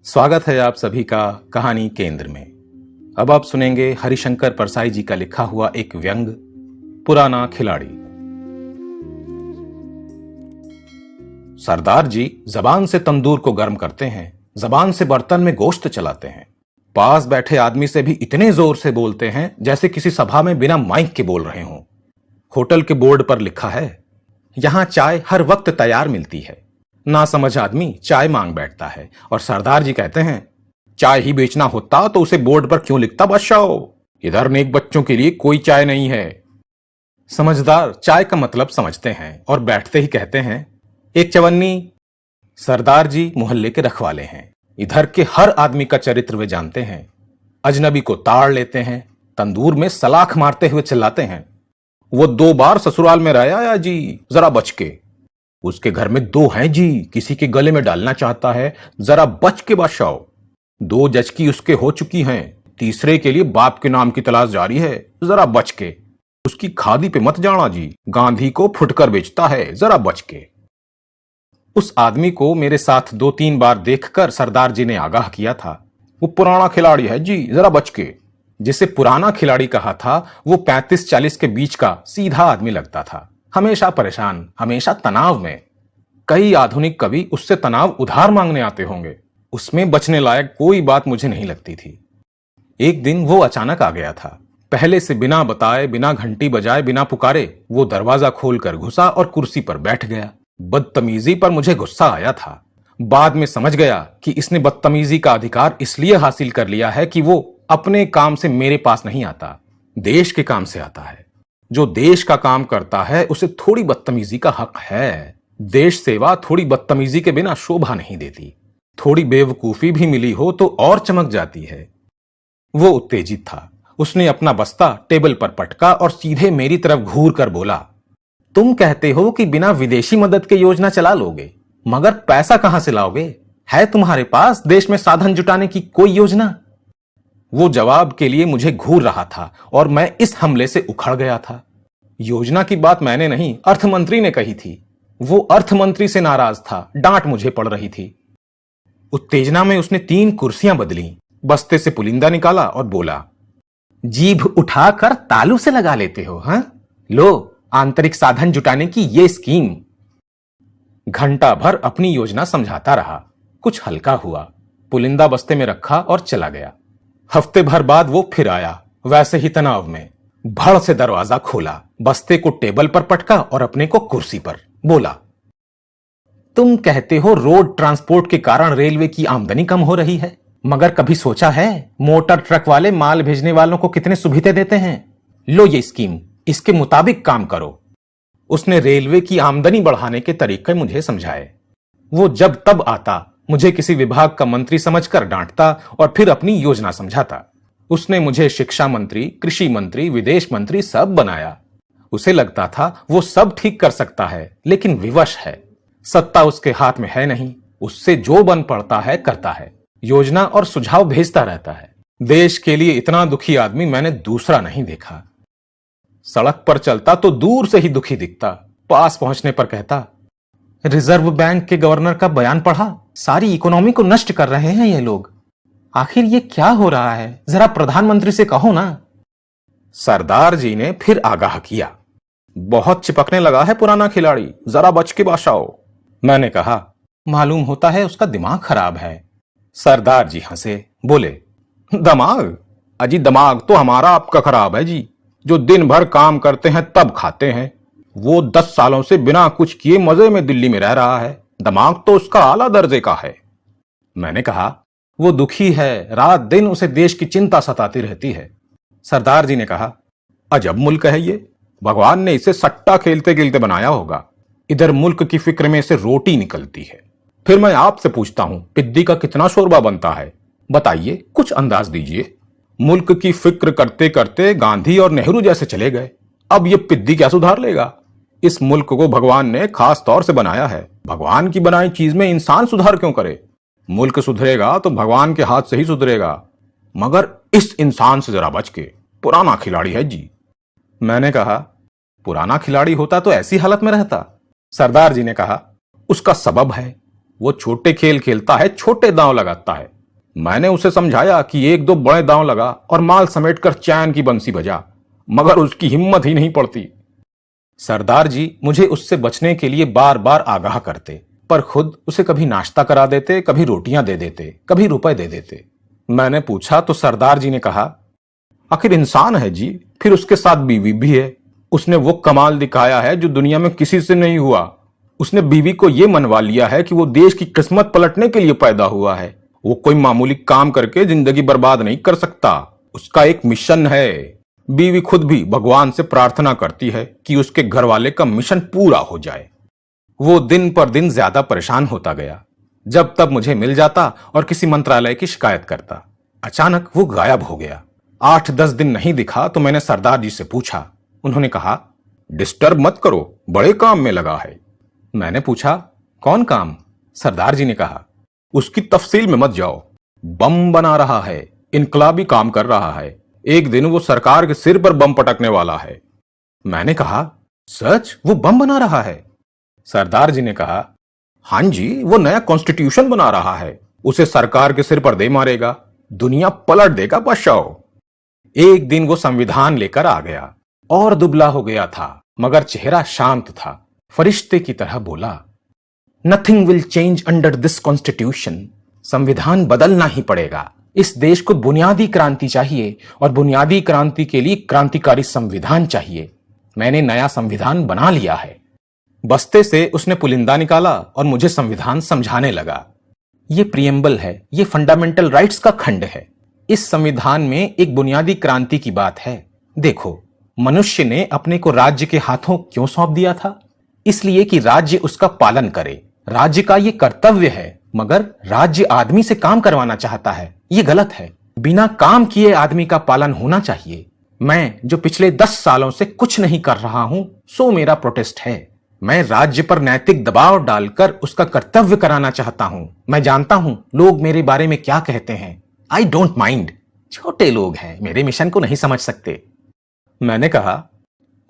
स्वागत है आप सभी का कहानी केंद्र में। अब आप सुनेंगे हरिशंकर परसाई जी का लिखा हुआ एक व्यंग, पुराना खिलाड़ी। सरदार जी जबान से तंदूर को गर्म करते हैं, जबान से बर्तन में गोश्त चलाते हैं। पास बैठे आदमी से भी इतने जोर से बोलते हैं जैसे किसी सभा में बिना माइक के बोल रहे हों। होटल के बोर्ड पर लिखा है, यहां चाय हर वक्त तैयार मिलती है। ना समझ आदमी चाय मांग बैठता है और सरदार जी कहते हैं, चाय ही बेचना होता तो उसे बोर्ड पर क्यों लिखता बादशाह? इधर नेक बच्चों के लिए कोई चाय नहीं है। समझदार चाय का मतलब समझते हैं और बैठते ही कहते हैं, एक चवन्नी। सरदार जी मोहल्ले के रखवाले हैं, इधर के हर आदमी का चरित्र वे जानते हैं। अजनबी को ताड़ लेते हैं, तंदूर में सलाख मारते हुए चिल्लाते हैं, वो 2 बार ससुराल में रह आया जी, जरा बच के। उसके घर में 2 हैं जी, किसी के गले में डालना चाहता है, जरा बच के बादशाह। 2 जज की उसके हो चुकी हैं, तीसरे के लिए बाप के नाम की तलाश जारी है, जरा बच के। उसकी खादी पे मत जाना जी, गांधी को फुटकर बेचता है, जरा बच के। उस आदमी को मेरे साथ 2-3 बार देखकर सरदार जी ने आगाह किया था, वो पुराना खिलाड़ी है जी, जरा बच के। जिसे पुराना खिलाड़ी कहा था वो 35-40 के बीच का सीधा आदमी लगता था, हमेशा परेशान, हमेशा तनाव में। कई आधुनिक कवि उससे तनाव उधार मांगने आते होंगे, उसमें बचने लायक कोई बात मुझे नहीं लगती थी। एक दिन वो अचानक आ गया था, पहले से बिना बताए, बिना घंटी बजाए, बिना पुकारे वो दरवाजा खोलकर घुसा और कुर्सी पर बैठ गया। बदतमीजी पर मुझे गुस्सा आया था। बाद में समझ गया कि इसने बदतमीजी का अधिकार इसलिए हासिल कर लिया है कि वो अपने काम से मेरे पास नहीं आता, देश के काम से आता है। जो देश का काम करता है उसे थोड़ी बदतमीजी का हक है। देश सेवा थोड़ी बदतमीजी के बिना शोभा नहीं देती। थोड़ी बेवकूफी भी मिली हो तो और चमक जाती है। वो उत्तेजित था। उसने अपना बस्ता टेबल पर पटका और सीधे मेरी तरफ घूर कर बोला, तुम कहते हो कि बिना विदेशी मदद के योजना चला लोगे, मगर पैसा कहां से लाओगे? है तुम्हारे पास देश में साधन जुटाने की कोई योजना? वो जवाब के लिए मुझे घूर रहा था और मैं इस हमले से उखड़ गया था। योजना की बात मैंने नहीं, अर्थमंत्री ने कही थी। वो अर्थमंत्री से नाराज था, डांट मुझे पड़ रही थी। उत्तेजना में उसने 3 कुर्सियां बदली, बस्ते से पुलिंदा निकाला और बोला, जीभ उठाकर तालू से लगा लेते हो, हाँ? लो, आंतरिक साधन जुटाने की ये स्कीम। घंटा भर अपनी योजना समझाता रहा, कुछ हल्का हुआ, पुलिंदा बस्ते में रखा और चला गया। हफ्ते भर बाद वो फिर आया, वैसे ही तनाव में। भड़ से दरवाजा खोला, बस्ते को टेबल पर पटका और अपने को कुर्सी पर। बोला, तुम कहते हो रोड ट्रांसपोर्ट के कारण रेलवे की आमदनी कम हो रही है, मगर कभी सोचा है मोटर ट्रक वाले माल भेजने वालों को कितने सुविधा देते हैं? लो ये स्कीम, इसके मुताबिक काम करो। उसने रेलवे की आमदनी बढ़ाने के तरीके मुझे समझाए। वो जब तब आता, मुझे किसी विभाग का मंत्री समझकर डांटता और फिर अपनी योजना समझाता। उसने मुझे शिक्षा मंत्री, कृषि मंत्री, विदेश मंत्री सब बनाया। उसे लगता था वो सब ठीक कर सकता है, लेकिन विवश है। सत्ता उसके हाथ में है नहीं, उससे जो बन पड़ता है करता है, योजना और सुझाव भेजता रहता है। देश के लिए इतना दुखी आदमी मैंने दूसरा नहीं देखा। सड़क पर चलता तो दूर से ही दुखी दिखता, पास पहुंचने पर कहता, रिजर्व बैंक के गवर्नर का बयान पढ़ा, सारी इकोनॉमी को नष्ट कर रहे हैं ये लोग। आखिर ये क्या हो रहा है, जरा प्रधानमंत्री से कहो ना। सरदार जी ने फिर आगाह किया, बहुत चिपकने लगा है पुराना खिलाड़ी, जरा बच के बादशाह। मैंने कहा, मालूम होता है उसका दिमाग खराब है। सरदार जी हंसे, बोले, दिमाग? अजी दिमाग तो हमारा आपका खराब है जी, जो दिन भर काम करते हैं तब खाते हैं। वो 10 सालों से बिना कुछ किए मजे में दिल्ली में रह रहा है, दिमाग तो उसका आला दर्जे का है। मैंने कहा, वो दुखी है, रात दिन उसे देश की चिंता सताती रहती है। सरदार जी ने कहा, अजब मुल्क है ये, भगवान ने इसे सट्टा खेलते खेलते बनाया होगा। इधर मुल्क की फिक्र में से रोटी निकलती है। फिर मैं आपसे पूछता हूं, पिद्दी का कितना शोरबा बनता है? बताइए, कुछ अंदाज दीजिए। मुल्क की फिक्र करते करते गांधी और नेहरू जैसे चले गए, अब ये पिद्दी क्या सुधार लेगा? इस मुल्क को भगवान ने खास तौर से बनाया है, भगवान की बनाई चीज में इंसान सुधार क्यों करे? मुल्क सुधरेगा तो भगवान के हाथ से ही सुधरेगा, मगर इस इंसान से जरा बच के, पुराना खिलाड़ी है जी। मैंने कहा, पुराना खिलाड़ी होता तो ऐसी हालत में रहता? सरदार जी ने कहा, उसका सबब है, वो छोटे खेल खेलता है, छोटे दांव लगाता है। मैंने उसे समझाया कि एक दो बड़े दांव लगा और माल समेटकर चैन की बंसी बजा, मगर उसकी हिम्मत ही नहीं पड़ती। सरदार जी मुझे उससे बचने के लिए बार बार आगाह करते, पर खुद उसे कभी नाश्ता करा देते, कभी रोटियां दे देते, कभी रुपए दे देते। मैंने पूछा तो सरदार जी ने कहा, आखिर इंसान है जी, फिर उसके साथ बीवी भी है। उसने वो कमाल दिखाया है जो दुनिया में किसी से नहीं हुआ। उसने बीवी को ये मनवा लिया है कि वो देश की किस्मत पलटने के लिए पैदा हुआ है। वो कोई मामूली काम करके जिंदगी बर्बाद नहीं कर सकता। उसका एक मिशन है। बीवी खुद भी भगवान से प्रार्थना करती है कि उसके घर वाले का मिशन पूरा हो जाए। वो दिन पर दिन ज्यादा परेशान होता गया। जब तब मुझे मिल जाता और किसी मंत्रालय की शिकायत करता। अचानक वो गायब हो गया। 8-10 दिन नहीं दिखा तो मैंने सरदार जी से पूछा। उन्होंने कहा, डिस्टर्ब मत करो, बड़े काम में लगा है। मैंने पूछा, कौन काम? सरदार जी ने कहा, उसकी तफसील में मत जाओ। बम बना रहा है, इनकलाबी काम कर रहा है। एक दिन वो सरकार के सिर पर बम पटकने वाला है। मैंने कहा, सच? वो बम बना रहा है? सरदार जी ने कहा, हां जी, वो नया कॉन्स्टिट्यूशन बना रहा है। उसे सरकार के सिर पर दे मारेगा, दुनिया पलट देगा बादशाह। एक दिन वो संविधान लेकर आ गया और दुबला हो गया था, मगर चेहरा शांत था। फरिश्ते की तरह बोला, nothing will change under this constitution. संविधान बदलना ही पड़ेगा। इस देश को बुनियादी क्रांति चाहिए और बुनियादी क्रांति के लिए क्रांतिकारी संविधान चाहिए। मैंने नया संविधान बना लिया है। बस्ते से उसने पुलिंदा निकाला और मुझे संविधान समझाने लगा। ये प्रियम्बल है, ये फंडामेंटल राइट्स का खंड है। इस संविधान में एक बुनियादी क्रांति की बात है। देखो, मनुष्य ने अपने को राज्य के हाथों क्यों सौंप दिया था? इसलिए कि राज्य उसका पालन करे। राज्य का ये कर्तव्य है, मगर राज्य आदमी से काम करवाना चाहता है। ये गलत है। बिना काम किए आदमी का पालन होना चाहिए। मैं जो पिछले 10 सालों से कुछ नहीं कर रहा हूं, सो मेरा प्रोटेस्ट है। मैं राज्य पर नैतिक दबाव डालकर उसका कर्तव्य कराना चाहता हूं। मैं जानता हूं लोग मेरे बारे में क्या कहते हैं। I don't mind. छोटे लोग हैं, मेरे मिशन को नहीं समझ सकते। मैंने कहा,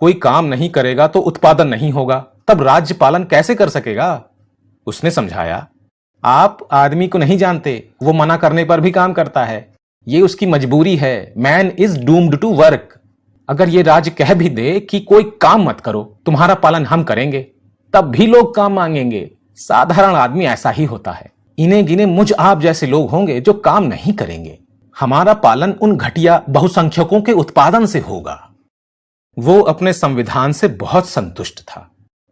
कोई काम नहीं करेगा तो उत्पादन नहीं होगा, तब राज्य पालन कैसे कर सकेगा? उसने समझाया, आप आदमी को नहीं जानते, वो मना करने पर भी काम करता है। ये उसकी मजबूरी है। Man is doomed to work. अगर ये राज्य कह भी दे कि कोई काम मत करो, तुम्हारा पालन हम करेंगे, तब भी लोग काम मांगेंगे। साधारण आदमी ऐसा ही होता है। इन्हें गिने मुझ आप जैसे लोग होंगे जो काम नहीं करेंगे। हमारा पालन उन घटिया बहुसंख्यकों के उत्पादन से होगा। वो अपने संविधान से बहुत संतुष्ट था।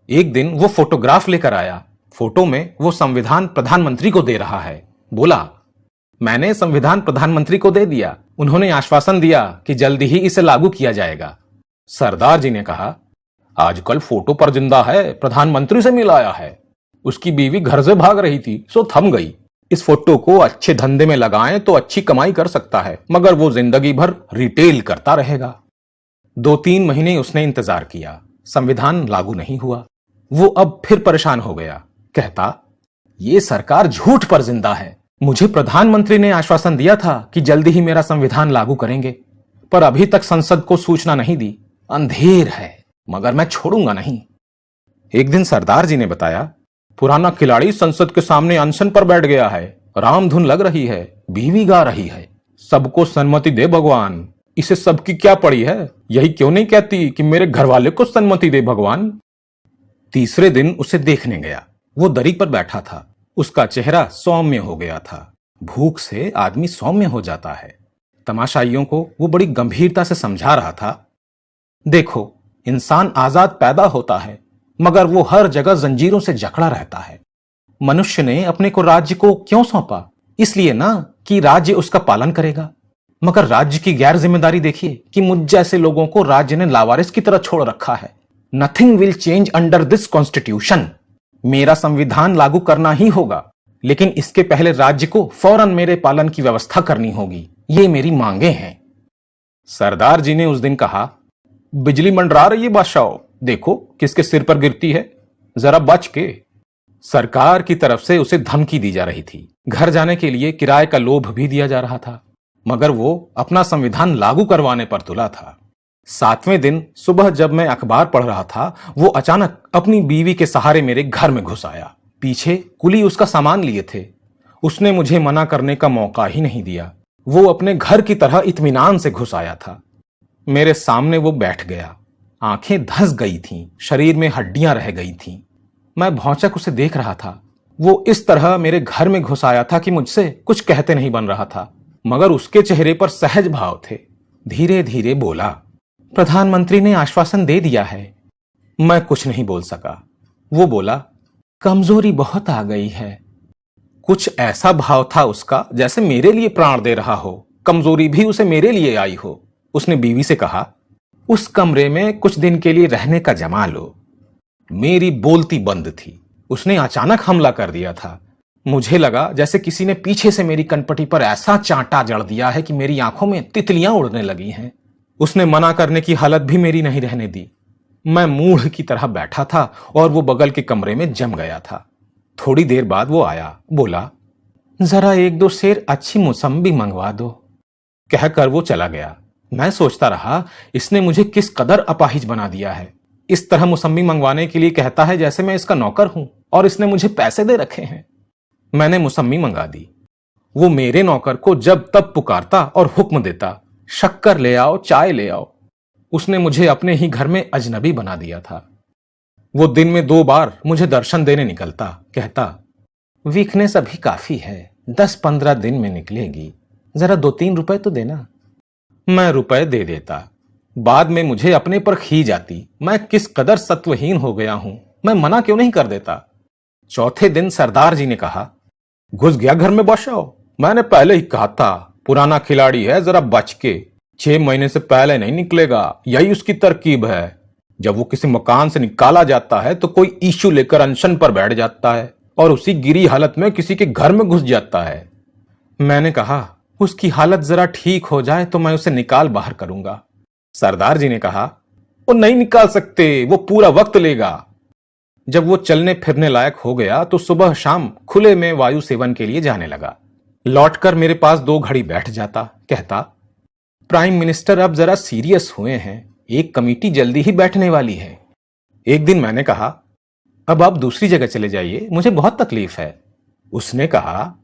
एक दिन वो फोटोग्राफ लेकर आया। फोटो में वो संविधान प्रधानमंत्री को दे रहा है। बोला, मैंने संविधान प्रधानमंत्री को दे दिया। उन्होंने आश्वासन दिया कि जल्दी ही इसे लागू किया जाएगा। सरदार जी ने कहा, आजकल फोटो पर जिंदा है, प्रधानमंत्री से मिलाया है। उसकी बीवी घर से भाग रही थी, सो थम गई। इस फोटो को अच्छे धंधे में लगाएं तो अच्छी कमाई कर सकता है, मगर वो जिंदगी भर रिटेल करता रहेगा। 2-3 महीने उसने इंतजार किया। संविधान लागू नहीं हुआ। वो अब फिर परेशान हो गया। कहता, ये सरकार झूठ पर जिंदा है। मुझे प्रधानमंत्री ने आश्वासन दिया था कि जल्दी ही मेरा संविधान लागू करेंगे, पर अभी तक संसद को सूचना नहीं दी। अंधेर है, मगर मैं छोड़ूंगा नहीं। एक दिन सरदार जी ने बताया, पुराना खिलाड़ी संसद के सामने अनशन पर बैठ गया है। रामधुन लग रही है, बीवी गा रही है। सबको सन्मति दे भगवान। इसे सबकी क्या पड़ी है? यही क्यों नहीं कहती कि मेरे घरवाले को सन्मति दे भगवान। तीसरे दिन उसे देखने गया। वो दरी पर बैठा था। उसका चेहरा सौम्य हो गया था। भूख से आदमी सौम्य हो जाता है। तमाशाइयों को वो बड़ी गंभीरता से समझा रहा था, देखो, इंसान आजाद पैदा होता है, मगर वो हर जगह जंजीरों से जकड़ा रहता है। मनुष्य ने अपने को राज्य को क्यों सौंपा? इसलिए ना कि राज्य उसका पालन करेगा। मगर राज्य की गैर जिम्मेदारी देखिए कि मुझ जैसे लोगों को राज्य ने लावारिस की तरह छोड़ रखा है। Nothing will change under this constitution. मेरा संविधान लागू करना ही होगा, लेकिन इसके पहले राज्य को फौरन मेरे पालन की व्यवस्था करनी होगी। ये मेरी मांगे हैं। सरदार जी ने उस दिन कहा, बिजली मंडरा रही है बादशाह, देखो किसके सिर पर गिरती है, जरा बच के। सरकार की तरफ से उसे धमकी दी जा रही थी। घर जाने के लिए किराए का लोभ भी दिया जा रहा था, मगर वो अपना संविधान लागू करवाने पर तुला था। 7वें दिन सुबह जब मैं अखबार पढ़ रहा था, वो अचानक अपनी बीवी के सहारे मेरे घर में घुस आया। पीछे कुली उसका सामान लिए थे। उसने मुझे मना करने का मौका ही नहीं दिया। वो अपने घर की तरह इत्मीनान से घुस आया था। मेरे सामने वो बैठ गया। आंखें धंस गई थीं, शरीर में हड्डियां रह गई थीं। मैं भौंचक उसे देख रहा था। वो इस तरह मेरे घर में घुस आया था कि मुझसे कुछ कहते नहीं बन रहा था, मगर उसके चेहरे पर सहज भाव थे। धीरे धीरे बोला, प्रधानमंत्री ने आश्वासन दे दिया है। मैं कुछ नहीं बोल सका। वो बोला, कमजोरी बहुत आ गई है। कुछ ऐसा भाव था उसका जैसे मेरे लिए प्राण दे रहा हो, कमजोरी भी उसे मेरे लिए आई हो। उसने बीवी से कहा, उस कमरे में कुछ दिन के लिए रहने का जमा लो। मेरी बोलती बंद थी। उसने अचानक हमला कर दिया था। मुझे लगा जैसे किसी ने पीछे से मेरी कनपटी पर ऐसा चांटा जड़ दिया है कि मेरी आंखों में तितलियां उड़ने लगी हैं। उसने मना करने की हालत भी मेरी नहीं रहने दी। मैं मूढ़ की तरह बैठा था और वो बगल के कमरे में जम गया था। थोड़ी देर बाद वो आया, बोला, जरा एक दो सेर अच्छी मौसम्बी मंगवा दो। कहकर वो चला गया। मैं सोचता रहा, इसने मुझे किस कदर अपाहिज बना दिया है। इस तरह मौसम्बी मंगवाने के लिए कहता है जैसे मैं इसका नौकर हूं और इसने मुझे पैसे दे रखे हैं। मैंने मौसम्बी मंगा दी। वो मेरे नौकर को जब तब पुकारता और हुक्म देता, शक्कर ले आओ, चाय ले आओ। उसने मुझे अपने ही घर में अजनबी बना दिया था। वो दिन में 2 बार मुझे दर्शन देने निकलता, कहता, वीकनेस अभी काफी है, 10-15 दिन में निकलेगी, जरा 2-3 रुपए तो देना। मैं रुपए दे देता। बाद में मुझे अपने पर खीज आती, मैं किस कदर सत्वहीन हो गया हूं, मैं मना क्यों नहीं कर देता। चौथे दिन सरदार जी ने कहा, घुस गया घर में बचाओ। मैंने पहले ही कहा था, पुराना खिलाड़ी है, जरा बच के, 6 महीने से पहले नहीं निकलेगा। यही उसकी तरकीब है। जब वो किसी मकान से निकाला जाता है तो कोई इश्यू लेकर अनशन पर बैठ जाता है और उसी गिरी हालत में किसी के घर में घुस जाता है। मैंने कहा, उसकी हालत जरा ठीक हो जाए तो मैं उसे निकाल बाहर करूंगा। सरदार जी ने कहा, वो नहीं निकाल सकते, वो पूरा वक्त लेगा। जब वो चलने फिरने लायक हो गया तो सुबह शाम खुले में वायु सेवन के लिए जाने लगा। लौटकर मेरे पास 2 घड़ी बैठ जाता, कहता, प्राइम मिनिस्टर अब जरा सीरियस हुए हैं, एक कमेटी जल्दी ही बैठने वाली है। एक दिन मैंने कहा, अब आप दूसरी जगह चले जाइए, मुझे बहुत तकलीफ है। उसने कहा,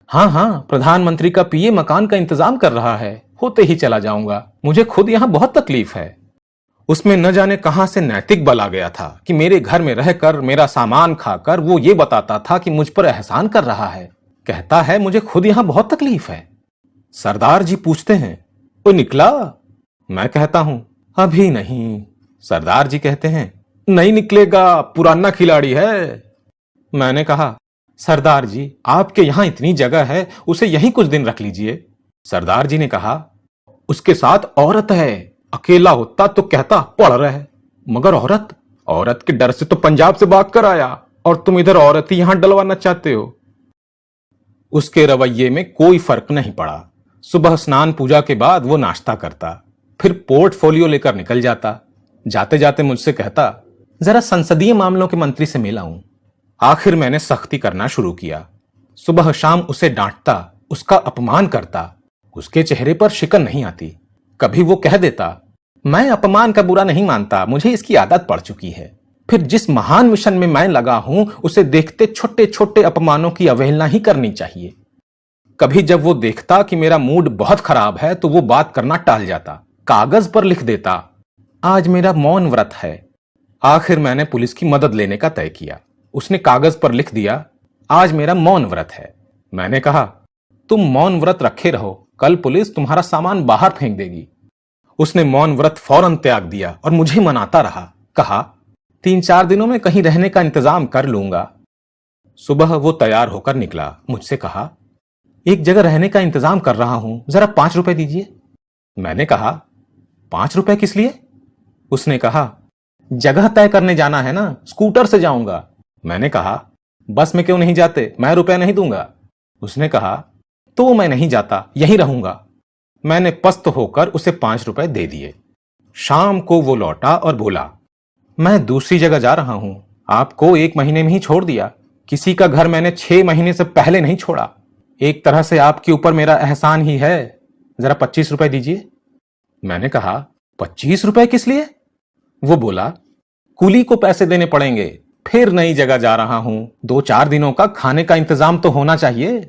हाँ हाँ, प्रधानमंत्री का पीए मकान का इंतजाम कर रहा है, होते ही चला जाऊंगा, मुझे खुद यहां बहुत तकलीफ है। उसमें न जाने कहां से नैतिक बल आ गया था कि मेरे घर में रहकर, मेरा सामान खाकर वो ये बताता था कि मुझ पर एहसान कर रहा है। कहता है, मुझे खुद यहां बहुत तकलीफ है। सरदार जी पूछते हैं, वो निकला? मैं कहता हूं, अभी नहीं। सरदार जी कहते हैं, नहीं निकलेगा, पुराना खिलाड़ी है। मैंने कहा, सरदार जी, आपके यहां इतनी जगह है, उसे यहीं कुछ दिन रख लीजिए। सरदार जी ने कहा, उसके साथ औरत है, अकेला होता तो कहता पढ़ रहे, मगर औरत के डर से तो पंजाब से भाग कर आया और तुम इधर औरत ही यहां डलवाना चाहते हो। उसके रवैये में कोई फर्क नहीं पड़ा। सुबह स्नान पूजा के बाद वो नाश्ता करता, फिर पोर्टफोलियो लेकर निकल जाता। जाते जाते मुझसे कहता, जरा संसदीय मामलों के मंत्री से मिला हूं। आखिर मैंने सख्ती करना शुरू किया। सुबह शाम उसे डांटता, उसका अपमान करता। उसके चेहरे पर शिकन नहीं आती। कभी वो कह देता, मैं अपमान का बुरा नहीं मानता, मुझे इसकी आदत पड़ चुकी है। फिर जिस महान मिशन में मैं लगा हूं, उसे देखते छोटे छोटे अपमानों की अवहेलना ही करनी चाहिए। कभी जब वो देखता कि मेरा मूड बहुत खराब है तो वो बात करना टाल जाता, कागज पर लिख देता, आज मेरा मौन व्रत है। आखिर मैंने पुलिस की मदद लेने का तय किया। उसने कागज पर लिख दिया, आज मेरा मौन व्रत है। मैंने कहा, तुम मौन व्रत रखे रहो, कल पुलिस तुम्हारा सामान बाहर फेंक देगी। उसने मौन व्रत फौरन त्याग दिया और मुझे मनाता रहा। कहा, 3-4 दिनों में कहीं रहने का इंतजाम कर लूंगा। सुबह वो तैयार होकर निकला। मुझसे कहा, एक जगह रहने का इंतजाम कर रहा हूं, जरा 5 रुपए दीजिए। मैंने कहा, 5 रुपए किस लिए? उसने कहा, जगह तय करने जाना है ना, स्कूटर से जाऊंगा। मैंने कहा, बस में क्यों नहीं जाते, मैं रुपए नहीं दूंगा। उसने कहा, तो मैं नहीं जाता, यहीं रहूंगा। मैंने पस्त होकर उसे 5 रुपए दे दिए। शाम को वो लौटा और बोला, मैं दूसरी जगह जा रहा हूं, आपको 1 महीने में ही छोड़ दिया। किसी का घर मैंने 6 महीने से पहले नहीं छोड़ा। एक तरह से आपके ऊपर मेरा एहसान ही है, जरा 25 रुपए दीजिए। मैंने कहा, 25 रुपए किस लिए? वो बोला, कुली को पैसे देने पड़ेंगे, फिर नई जगह जा रहा हूं, 2-4 दिनों का खाने का इंतजाम तो होना चाहिए।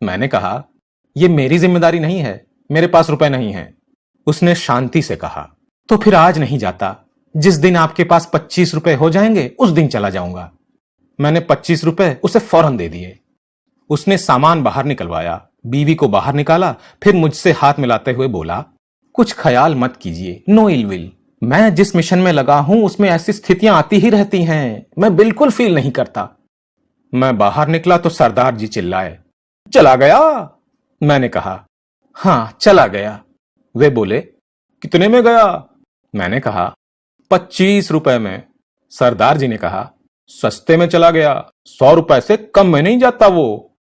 मैंने कहा, यह मेरी जिम्मेदारी नहीं है, मेरे पास रुपए नहीं है। उसने शांति से कहा, तो फिर आज नहीं जाता, जिस दिन आपके पास 25 रुपए हो जाएंगे उस दिन चला जाऊंगा। मैंने 25 रुपए उसे फौरन दे दिए। उसने सामान बाहर निकलवाया, बीवी को बाहर निकाला, फिर मुझसे हाथ मिलाते हुए बोला, कुछ ख्याल मत कीजिए, नो इल विल। मैं जिस मिशन में लगा हूं उसमें ऐसी स्थितियां आती ही रहती हैं, मैं बिल्कुल फील नहीं करता। मैं बाहर निकला तो सरदार जी चिल्लाए, चला गया? मैंने कहा, हां चला गया। वे बोले, कितने में गया? मैंने कहा, 25 रुपए में। सरदार जी ने कहा, सस्ते में चला गया, 100 रुपए से कम में नहीं जाता वो।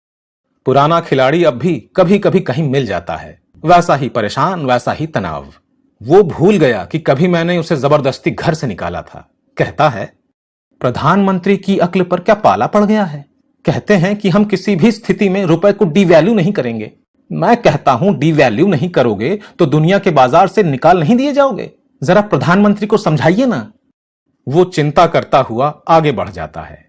पुराना खिलाड़ी अब भी कभी कभी कहीं मिल जाता है, वैसा ही परेशान, वैसा ही तनाव। वो भूल गया कि कभी मैंने उसे जबरदस्ती घर से निकाला था। कहता है, प्रधानमंत्री की अक्ल पर क्या पाला पड़ गया है? कहते हैं कि हम किसी भी स्थिति में रुपए को डिवैल्यू नहीं करेंगे। मैं कहता हूं, डिवैल्यू नहीं करोगे तो दुनिया के बाजार से निकाल नहीं दिए जाओगे। जरा प्रधानमंत्री को समझाइए ना। वो चिंता करता हुआ आगे बढ़ जाता है।